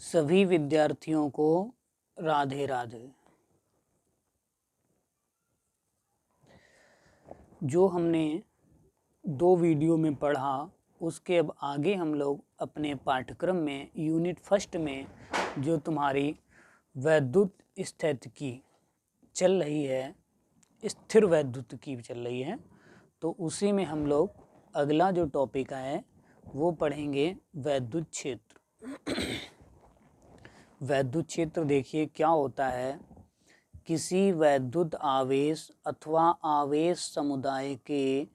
सभी विद्यार्थियों को राधे राधे। जो हमने 2 वीडियो में पढ़ा उसके अब आगे हम लोग अपने पाठ्यक्रम में यूनिट फर्स्ट में जो तुम्हारी वैद्युत स्थितिकी चल रही है, स्थिर वैद्युतिकी चल रही है, तो उसी में हम लोग अगला जो टॉपिक है वो पढ़ेंगे वैद्युत क्षेत्र। वैद्युत क्षेत्र देखिए क्या होता है। किसी वैद्युत आवेश अथवा आवेश समुदाय के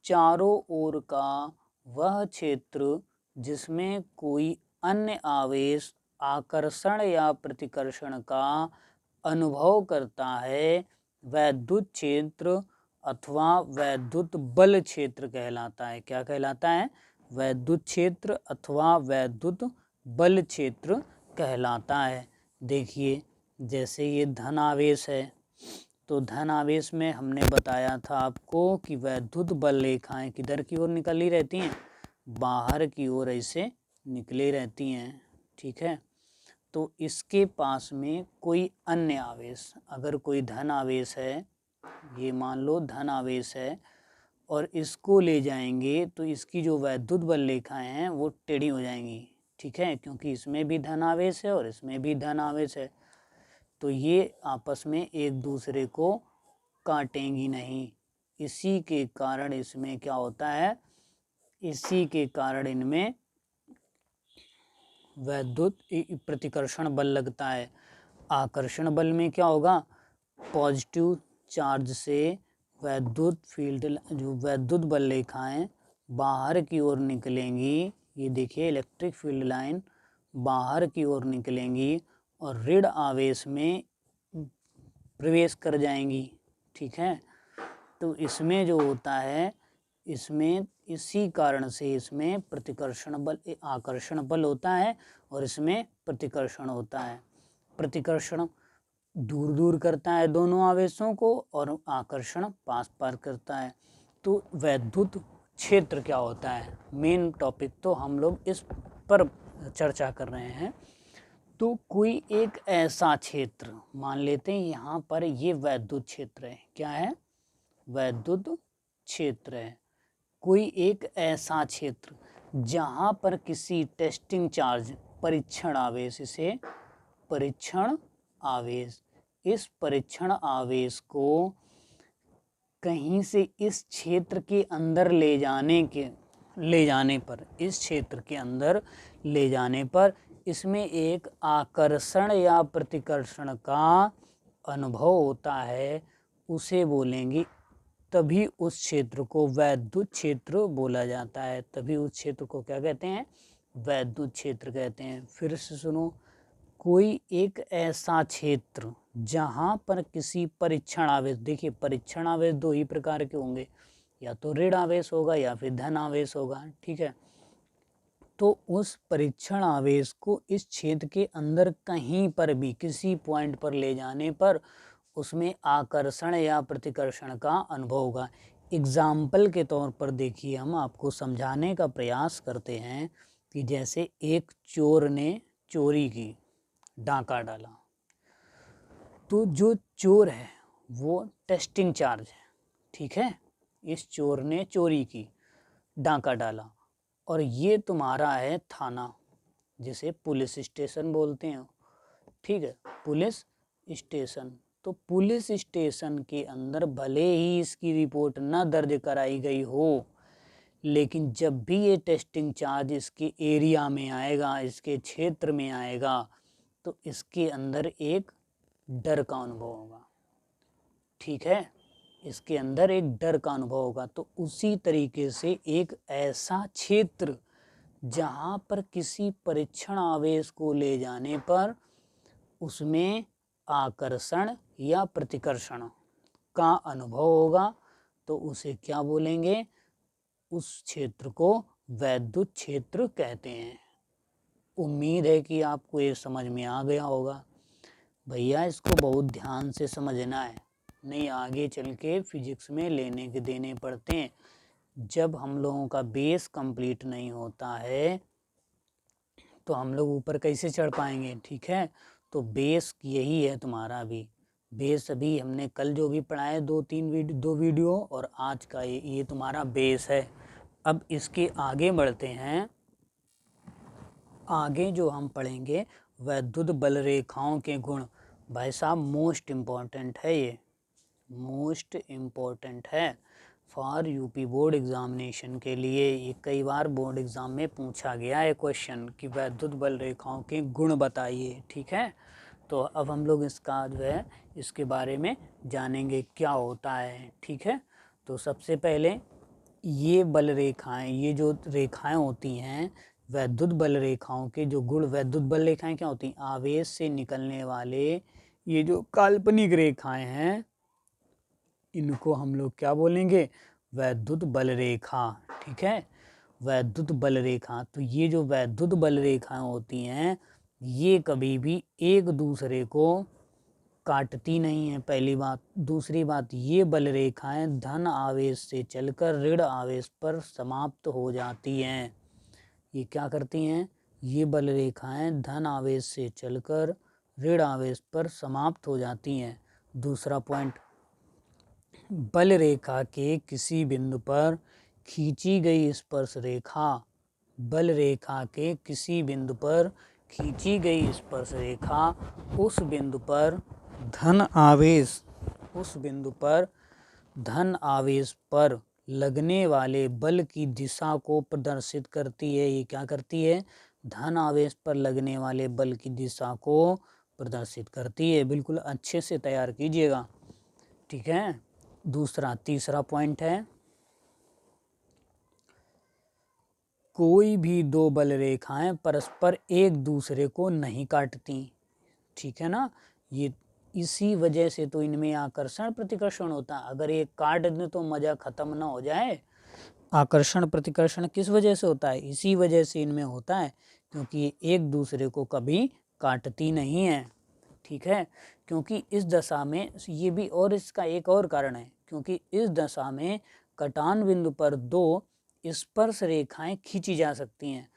चारों ओर का वह क्षेत्र जिसमें कोई अन्य आवेश आकर्षण या प्रतिकर्षण का अनुभव करता है, वैद्युत क्षेत्र अथवा वैद्युत बल क्षेत्र कहलाता है। क्या कहलाता है? वैद्युत क्षेत्र अथवा वैद्युत बल क्षेत्र कहलाता है। देखिए जैसे ये धन आवेश है, तो धन आवेश में हमने बताया था आपको कि वैद्युत बल रेखाएं किधर की ओर निकली रहती हैं, बाहर की ओर ऐसे निकले रहती हैं। ठीक है, तो इसके पास में कोई अन्य आवेश, अगर कोई धन आवेश है, ये मान लो धन आवेश है और इसको ले जाएंगे तो इसकी जो वैद्युत बल रेखाएं हैं वो टेढ़ी हो जाएंगी। ठीक है, क्योंकि इसमें भी धन आवेश है और इसमें भी धन आवेश है, तो ये आपस में एक दूसरे को काटेंगी नहीं। इसी के कारण इसमें क्या होता है, इसी के कारण इनमें वैद्युत प्रतिकर्षण बल लगता है। आकर्षण बल में क्या होगा, पॉजिटिव चार्ज से वैद्युत फील्ड जो वैद्युत बल रेखाएं बाहर की ओर निकलेंगी। ये देखिए इलेक्ट्रिक फील्ड लाइन बाहर की ओर निकलेंगी और ऋण आवेश में प्रवेश कर जाएंगी। ठीक है, तो इसमें जो होता है, इसमें इसी कारण से इसमें प्रतिकर्षण बल आकर्षण बल होता है और इसमें प्रतिकर्षण होता है। प्रतिकर्षण दूर दूर करता है दोनों आवेशों को और आकर्षण पास पास करता है। तो वैद्युत क्षेत्र क्या होता है, मेन टॉपिक तो हम लोग इस पर चर्चा कर रहे हैं। तो कोई एक ऐसा क्षेत्र मान लेते हैं, यहाँ पर ये वैद्युत क्षेत्र है। क्या है? वैद्युत क्षेत्र है। कोई एक ऐसा क्षेत्र जहाँ पर किसी टेस्टिंग चार्ज, परीक्षण आवेश, इसे परीक्षण आवेश, इस परीक्षण आवेश को कहीं से इस क्षेत्र के अंदर ले जाने पर, इस क्षेत्र के अंदर ले जाने पर इसमें एक आकर्षण या प्रतिकर्षण का अनुभव होता है, उसे बोलेंगे, तभी उस क्षेत्र को वैद्युत क्षेत्र बोला जाता है। तभी उस क्षेत्र को क्या कहते हैं? वैद्युत क्षेत्र कहते हैं। फिर से सुनो, कोई एक ऐसा क्षेत्र जहाँ पर किसी परीक्षण आवेश, देखिए परीक्षण आवेश 2 ही प्रकार के होंगे, या तो ऋण आवेश होगा या फिर धन आवेश होगा। ठीक है, तो उस परीक्षण आवेश को इस क्षेत्र के अंदर कहीं पर भी किसी पॉइंट पर ले जाने पर उसमें आकर्षण या प्रतिकर्षण का अनुभव होगा। एग्जाम्पल के तौर पर देखिए, हम आपको समझाने का प्रयास करते हैं कि जैसे एक चोर ने चोरी की, डाका डाला, तो जो चोर है वो टेस्टिंग चार्ज है। ठीक है, इस चोर ने चोरी की, डाका डाला, और ये तुम्हारा है थाना, जिसे पुलिस स्टेशन बोलते हैं। ठीक है, पुलिस स्टेशन। तो पुलिस स्टेशन के अंदर भले ही इसकी रिपोर्ट न दर्ज कराई गई हो, लेकिन जब भी ये टेस्टिंग चार्ज इसके एरिया में आएगा, इसके क्षेत्र में आएगा, तो इसके अंदर एक डर का अनुभव होगा। ठीक है, इसके अंदर एक डर का अनुभव होगा। तो उसी तरीके से एक ऐसा क्षेत्र जहाँ पर किसी परीक्षण आवेश को ले जाने पर उसमें आकर्षण या प्रतिकर्षण का अनुभव होगा, तो उसे क्या बोलेंगे? उस क्षेत्र को वैद्युत क्षेत्र कहते हैं। उम्मीद है कि आपको ये समझ में आ गया होगा। भैया इसको बहुत ध्यान से समझना है, नहीं आगे चल के फिजिक्स में लेने के देने पड़ते हैं। जब हम लोगों का बेस कंप्लीट नहीं होता है तो हम लोग ऊपर कैसे चढ़ पाएंगे, ठीक है। तो बेस यही है तुम्हारा अभी, बेस अभी हमने कल जो भी पढ़ा है दो वीडियो और आज का ये तुम्हारा बेस है। अब इसके आगे बढ़ते हैं, आगे जो हम पढ़ेंगे वैद्युत बल रेखाओं के गुण। भाई साहब मोस्ट इम्पॉर्टेंट है ये, मोस्ट इम्पॉर्टेंट है फॉर यूपी बोर्ड एग्जामिनेशन के लिए। ये कई बार बोर्ड एग्ज़ाम में पूछा गया है क्वेश्चन कि वैद्युत बल रेखाओं के गुण बताइए, ठीक है। तो अब हम लोग इसका जो है इसके बारे में जानेंगे क्या होता है, ठीक है। तो सबसे पहले ये बल रेखाएं, ये जो रेखाएं होती हैं वैद्युत बल रेखाओं के जो गुण, वैद्युत बल रेखाएं क्या होती हैं, आवेश से निकलने वाले ये जो काल्पनिक रेखाएं हैं इनको हम लोग क्या बोलेंगे, वैद्युत बल रेखा, ठीक है। वैद्युत बल रेखा, तो ये जो वैद्युत बल रेखाएं होती हैं ये कभी भी एक दूसरे को काटती नहीं है, पहली बात। दूसरी बात, ये बल रेखाएं धन आवेश से चलकर ऋण आवेश पर समाप्त हो जाती हैं। ये क्या करती हैं, ये बल रेखाएं धन आवेश से चलकर ऋण आवेश पर समाप्त हो जाती हैं। दूसरा पॉइंट, बल रेखा के किसी बिंदु पर खींची गई स्पर्श रेखा, बल रेखा के किसी बिंदु पर खींची गई स्पर्श रेखा उस बिंदु पर धन आवेश, उस बिंदु पर धन आवेश पर लगने वाले बल की दिशा को प्रदर्शित करती है। ये क्या करती है, धन आवेश पर लगने वाले बल की दिशा को प्रदर्शित करती है। बिल्कुल अच्छे से तैयार कीजिएगा, ठीक है। तीसरा पॉइंट है, कोई भी दो बल रेखाएं परस्पर एक दूसरे को नहीं काटती, ठीक है ना। ये इसी वजह से तो इनमें आकर्षण प्रतिकर्षण होता है। अगर ये काट दें तो मजा खत्म ना हो जाए। आकर्षण प्रतिकर्षण किस वजह से होता है, इसी वजह से इनमें होता है, क्योंकि ये एक दूसरे को कभी काटती नहीं है, ठीक है। क्योंकि इस दशा में ये भी, और इसका एक और कारण है, क्योंकि इस दशा में कटान बिंदु पर दो स्पर्श रेखाएं खींची जा सकती हैं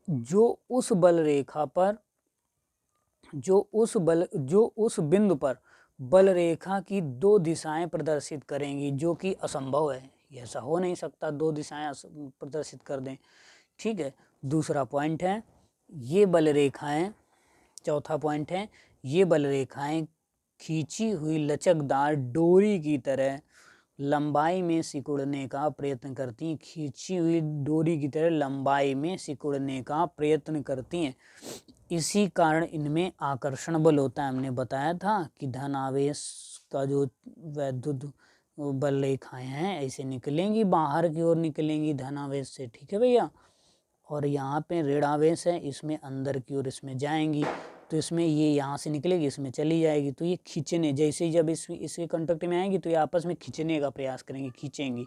जो उस बल रेखा पर, जो उस बिंदु पर बल रेखा की दो दिशाएं प्रदर्शित करेंगी, जो कि असंभव है। ऐसा हो नहीं सकता दो दिशाएं प्रदर्शित कर दें, ठीक है। दूसरा पॉइंट है, ये बल रेखाएं, चौथा पॉइंट है, ये बल रेखाएं खींची हुई लचकदार डोरी की तरह लंबाई में सिकुड़ने का प्रयत्न करती हैं, खींची हुई डोरी की तरह लंबाई में सिकुड़ने का प्रयत्न करती हैं। इसी कारण इनमें आकर्षण बल होता है। हमने बताया था कि धन आवेश का जो वैद्युत बल रेखाएं हैं ऐसे निकलेंगी, बाहर की ओर निकलेंगी धन आवेश से, ठीक है भैया। और यहाँ पे ऋण आवेश है, इसमें अंदर की ओर इसमें जाएंगी, तो इसमें ये यहाँ से निकलेगी इसमें चली जाएगी, तो ये खींचने, जैसे ही जब इसके कांटेक्ट में आएंगी तो ये आपस में खींचने का प्रयास करेंगी, खींचेंगी,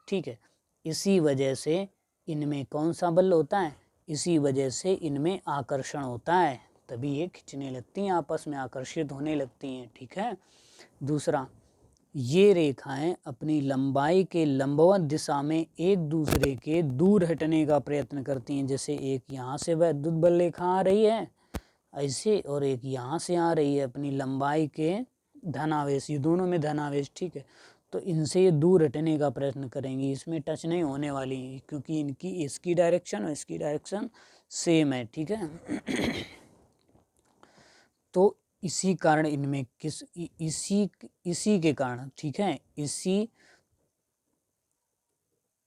ठीक है। इसी वजह से इनमें कौन सा बल होता है, इसी वजह से इनमें आकर्षण होता है, तभी ये खींचने लगती हैं, आपस में आकर्षित होने लगती हैं, ठीक है। दूसरा, ये रेखाएं अपनी लंबाई के लंबवत दिशा में एक दूसरे के दूर हटने का प्रयत्न करती हैं। जैसे एक यहाँ से वैद्युत बल रेखा आ रही है ऐसे, और एक यहाँ से आ रही है अपनी लंबाई के धनावेश, ये दोनों में धनावेश, ठीक है। तो इनसे ये दूर हटने का प्रयत्न करेंगी, इसमें टच नहीं होने वाली, क्योंकि इनकी इसकी डायरेक्शन और इसकी डायरेक्शन सेम है, ठीक है। तो इसी कारण इनमें इसी के कारण, ठीक है,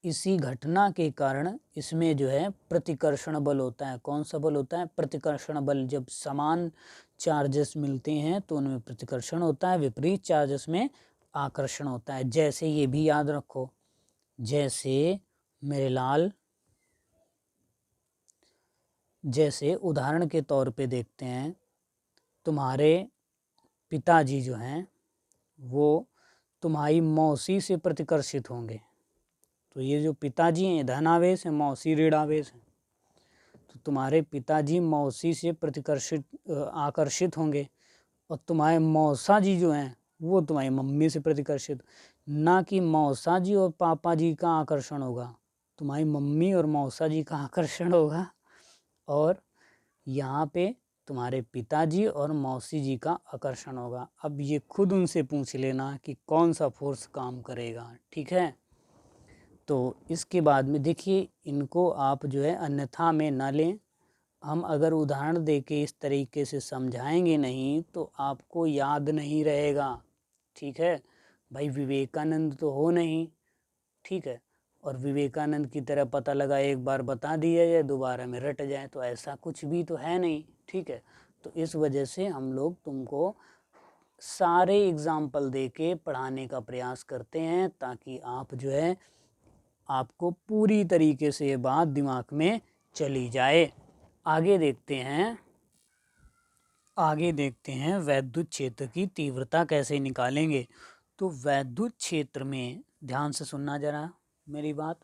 इसी घटना के कारण इसमें जो है प्रतिकर्षण बल होता है। कौन सा बल होता है, प्रतिकर्षण बल। जब समान चार्जेस मिलते हैं तो उनमें प्रतिकर्षण होता है, विपरीत चार्जेस में आकर्षण होता है। जैसे ये भी याद रखो, जैसे मेरे लाल, जैसे उदाहरण के तौर पे देखते हैं, तुम्हारे पिताजी जो हैं वो तुम्हारी मौसी से प्रतिकर्षित होंगे। तो ये जो पिताजी हैं धनावेश है, मौसी ऋणावेश है, तो तुम्हारे पिताजी मौसी से आकर्षित होंगे, और तुम्हारे मौसा जी जो हैं वो तुम्हारी मम्मी से प्रतिकर्षित, ना कि मौसा जी और पापा जी का आकर्षण होगा, तुम्हारी मम्मी और मौसा जी का आकर्षण होगा। और यहाँ पे तुम्हारे पिताजी और मौसी जी का आकर्षण होगा। अब ये खुद उनसे पूछ लेना कि कौन सा फोर्स काम करेगा, ठीक है। तो इसके बाद में देखिए, इनको आप जो है अन्यथा में न लें। हम अगर उदाहरण देके इस तरीके से समझाएंगे नहीं तो आपको याद नहीं रहेगा, ठीक है। भाई विवेकानंद तो हो नहीं, ठीक है, और विवेकानंद की तरह पता लगा एक बार बता दिया जाए दोबारा में रट जाए, तो ऐसा कुछ भी तो है नहीं, ठीक है। तो इस वजह से हम लोग तुमको सारे एग्जाम्पल देके पढ़ाने का प्रयास करते हैं ताकि आप जो है आपको पूरी तरीके से ये बात दिमाग में चली जाए। आगे देखते हैं वैद्युत क्षेत्र की तीव्रता कैसे निकालेंगे। तो वैद्युत क्षेत्र में ध्यान से सुनना जरा मेरी बात।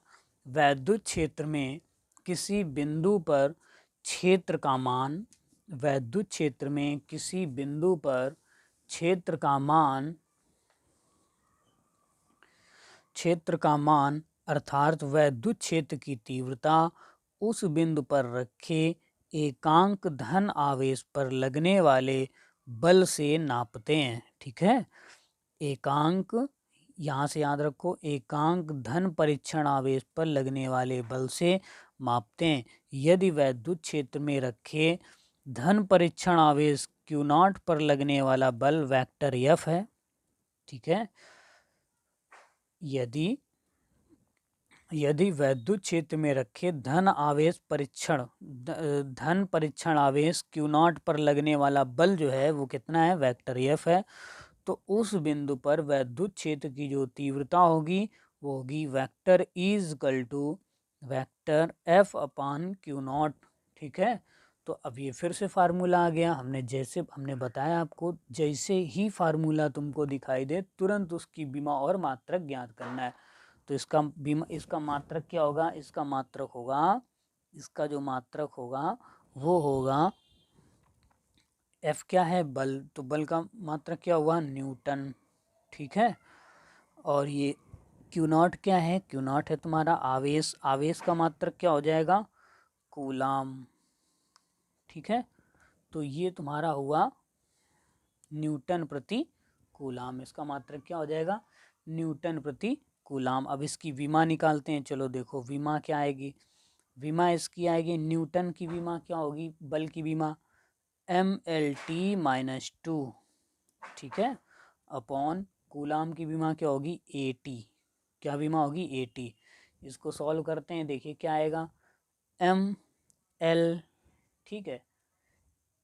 वैद्युत क्षेत्र में किसी बिंदु पर क्षेत्र का मान, वैद्युत क्षेत्र में किसी बिंदु पर क्षेत्र का मान अर्थात वैद्युत क्षेत्र की तीव्रता उस बिंदु पर रखे एकांक धन आवेश पर लगने वाले बल से नापते हैं, ठीक है। एकांक, यहाँ से याद रखो, एकांक धन परीक्षण आवेश पर लगने वाले बल से मापते हैं। यदि वैद्युत क्षेत्र में रखे धन परीक्षण आवेश Q0 पर लगने वाला बल वेक्टर F है, ठीक है। यदि वैद्युत क्षेत्र में रखे धन परीक्षण आवेश Q0 पर लगने वाला बल जो है वो कितना है, वेक्टर F है, तो उस बिंदु पर वैद्युत क्षेत्र की जो तीव्रता होगी वो होगी vector E equal to vector F upon Q0, ठीक है। तो अब ये फिर से फार्मूला आ गया। हमने बताया आपको, जैसे ही फार्मूला तुमको दिखाई दे तुरंत उसकी विमा और मात्रक ज्ञात करना है। तो इसका मात्रक क्या होगा, इसका जो मात्रक होगा वो होगा F क्या है, बल, तो बल का मात्रक क्या हुआ, न्यूटन, ठीक है। और ये Q0 क्या है, Q0 है तुम्हारा आवेश, आवेश का मात्रक क्या हो जाएगा, कूलाम, ठीक है। तो ये तुम्हारा हुआ न्यूटन प्रति कूलाम, इसका मात्रक क्या हो जाएगा, न्यूटन प्रति कूलाम। अब इसकी विमा निकालते हैं। चलो देखो विमा क्या आएगी, विमा इसकी आएगी, न्यूटन की विमा क्या होगी, बल की विमा MLT-2, ठीक है, अपॉन कूलाम की विमा क्या होगी, AT, क्या विमा होगी, AT। इसको सॉल्व करते हैं, देखिए क्या आएगा, ML, ठीक है,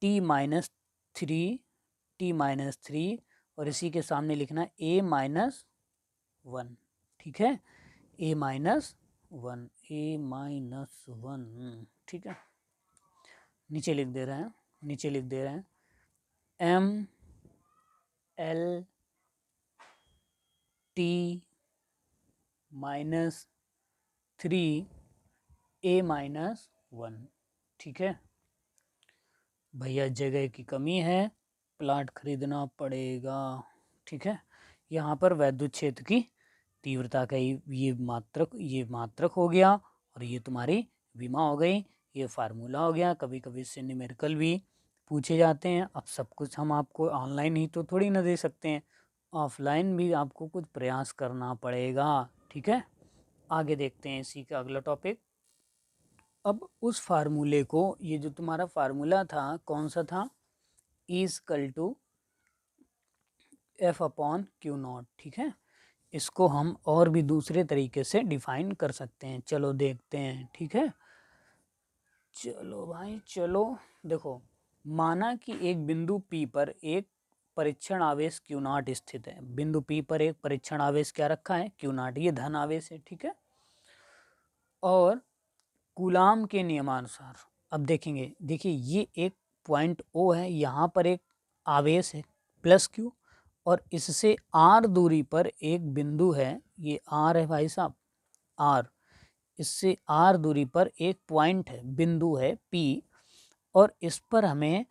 T-3 और इसी के सामने लिखना A-1, ठीक है, A-1, ठीक है। नीचे लिख दे रहे हैं MLT-3 A-1, ठीक है। भैया जगह की कमी है, प्लाट खरीदना पड़ेगा, ठीक है। यहाँ पर वैद्युत क्षेत्र की तीव्रता का ये मात्रक हो गया और ये तुम्हारी विमा हो गई, ये फार्मूला हो गया। कभी कभी इससे न्यूमेरिकल भी पूछे जाते हैं। अब सब कुछ हम आपको ऑनलाइन ही तो थोड़ी ना दे सकते हैं, ऑफलाइन भी आपको कुछ प्रयास करना पड़ेगा, ठीक है। आगे देखते हैं इसी का अगला टॉपिक। अब उस फार्मूले को, ये जो तुम्हारा फार्मूला था कौन सा था, E F अपॉन Q0, ठीक है। इसको हम और भी दूसरे तरीके से डिफाइन कर सकते हैं, चलो देखते हैं, ठीक है। चलो भाई चलो, देखो माना कि एक बिंदु P पर एक परीक्षण आवेश Q0 स्थित है। बिंदु P पर एक परीक्षण आवेश क्या रखा है, Q0, ये धन आवेश है, ठीक है। और कूलाम के नियमानुसार, अब देखेंगे, देखिए ये एक पॉइंट O है, यहाँ पर एक आवेश है प्लस Q, और इससे R दूरी पर एक बिंदु है, ये R है भाई साहब, R, इससे R दूरी पर एक पॉइंट है, बिंदु है P, और इस पर हमें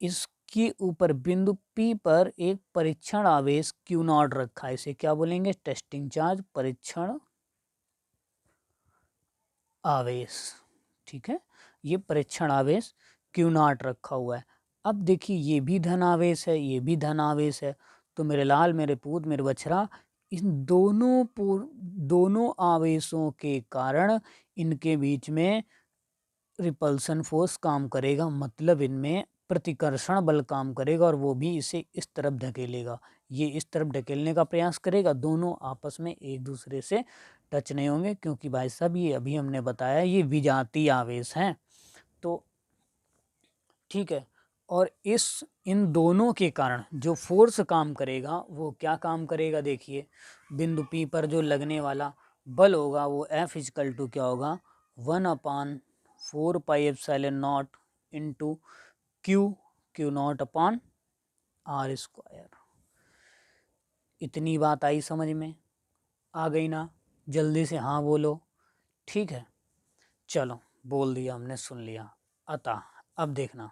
इसके ऊपर बिंदु P पर एक परीक्षण आवेश Q0 रखा है। इसे क्या बोलेंगे, टेस्टिंग चार्ज, परीक्षण आवेश, ठीक है। ये परीक्षण आवेश क्यू नॉट रखा हुआ है। अब देखिए ये भी धन आवेश है, ये भी धन आवेश है, तो मेरे लाल मेरे पूत मेरे बछड़ा, इन दोनों आवेशों के कारण इनके बीच में रिपल्सन फोर्स काम करेगा, मतलब इनमें प्रतिकर्षण बल काम करेगा और वो भी इसे इस तरफ धकेलेगा, ये इस तरफ ढकेलने का प्रयास करेगा, दोनों आपस में एक दूसरे से टच नहीं होंगे, क्योंकि भाई साहब ये अभी हमने बताया ये विजातीय आवेश हैं। तो ठीक है, और इन दोनों के कारण जो फोर्स काम करेगा वो क्या काम करेगा, देखिए बिंदु P पर जो लगने वाला बल होगा वो F इजकल टू क्या होगा, 1/4πε0 into Q naught upon R square. इतनी बात आई समझ में, आ गई ना? जल्दी से हाँ बोलो। ठीक है, चलो बोल दिया हमने, सुन लिया। अतः अब देखना,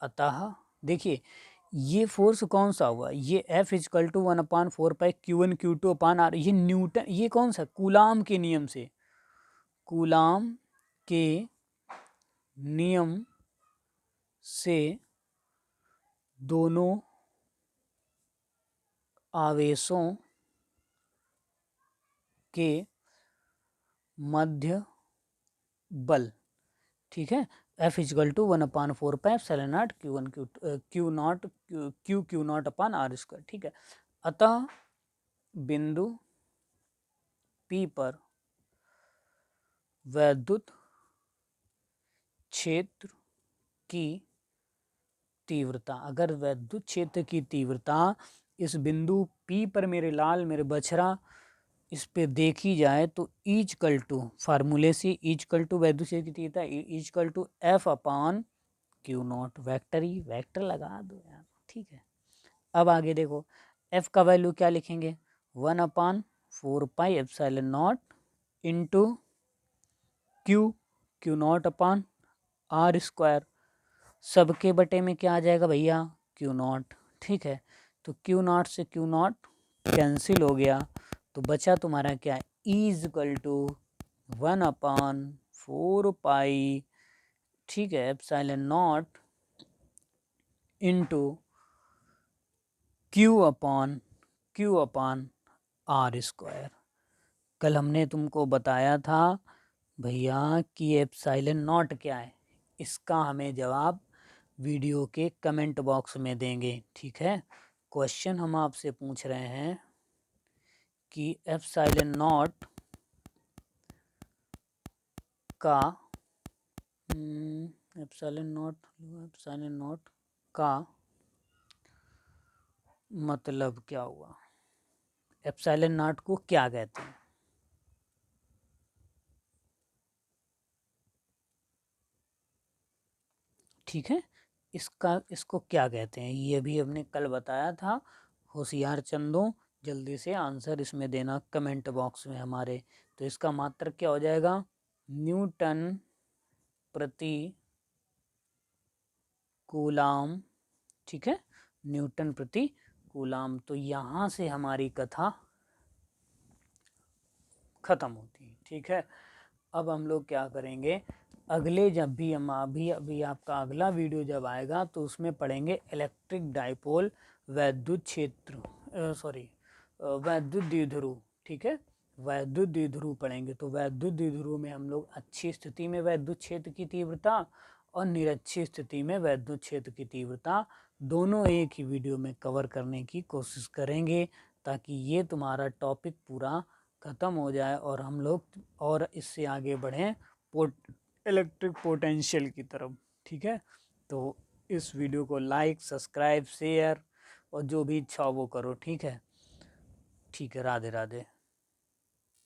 अतः देखिए ये फोर्स कौन सा हुआ, ये F is equal to 1/4π Q1 Q2/R, ये न्यूटन, ये कौन सा, कूलाम के नियम से, कूलाम के नियम से दोनों आवेशों के मध्य बल, ठीक है, F इजकल टू 1/4πε0 Q0/R², ठीक है। अतः बिंदु P पर वैद्युत क्षेत्र की तीव्रता, अगर वैद्युत क्षेत्र की तीव्रता इस बिंदु P पर मेरे लाल मेरे बछड़ा इस पे देखी जाए तो इजकल टू, फार्मूले से इजकल टू वैद्युत क्षेत्र की तीव्रता इजकल टू F/Q0, वेक्टर ही वेक्टर लगा दो यार, ठीक है। अब आगे देखो, F का वैल्यू क्या लिखेंगे, 1/4πε0 इंटू Q0/R², सबके बटे में क्या आ जाएगा भैया, Q0, ठीक है। तो Q0 से Q0 कैंसिल हो गया, तो बचा तुम्हारा क्या, इजकल टू 1/4π, ठीक है, ε0 इंटू Q/R²। कल हमने तुमको बताया था भैया कि ε0 क्या है, इसका हमें जवाब वीडियो के कमेंट बॉक्स में देंगे, ठीक है। क्वेश्चन हम आपसे पूछ रहे हैं कि ε0 का ε0 का मतलब क्या हुआ, ε0 को क्या कहते हैं, ठीक है, इसको क्या कहते हैं, ये भी हमने कल बताया था। होशियार चंदों, जल्दी से आंसर इसमें देना कमेंट बॉक्स में हमारे। तो इसका मात्रक क्या हो जाएगा, न्यूटन प्रति कूलाम, ठीक है, न्यूटन प्रति कूलाम। तो यहाँ से हमारी कथा खत्म होती है, ठीक है। अब हम लोग क्या करेंगे, अगले जब भी हम अभी आपका अगला वीडियो जब आएगा तो उसमें पढ़ेंगे इलेक्ट्रिक डाइपोल वैद्युत क्षेत्र, सॉरी वैद्युत द्विध्रुव, ठीक है, वैद्युत द्विध्रुव पढ़ेंगे। तो वैद्युत द्विध्रुव में हम लोग अच्छी स्थिति में वैद्युत क्षेत्र की तीव्रता और निरक्षी स्थिति में वैद्युत क्षेत्र की तीव्रता दोनों एक ही वीडियो में कवर करने की कोशिश करेंगे, ताकि ये तुम्हारा टॉपिक पूरा ख़त्म हो जाए और हम लोग और इससे आगे बढ़ें इलेक्ट्रिक पोटेंशियल की तरफ, ठीक है। तो इस वीडियो को लाइक सब्सक्राइब शेयर और जो भी इच्छा हो वो करो, ठीक है। ठीक है, राधे राधे।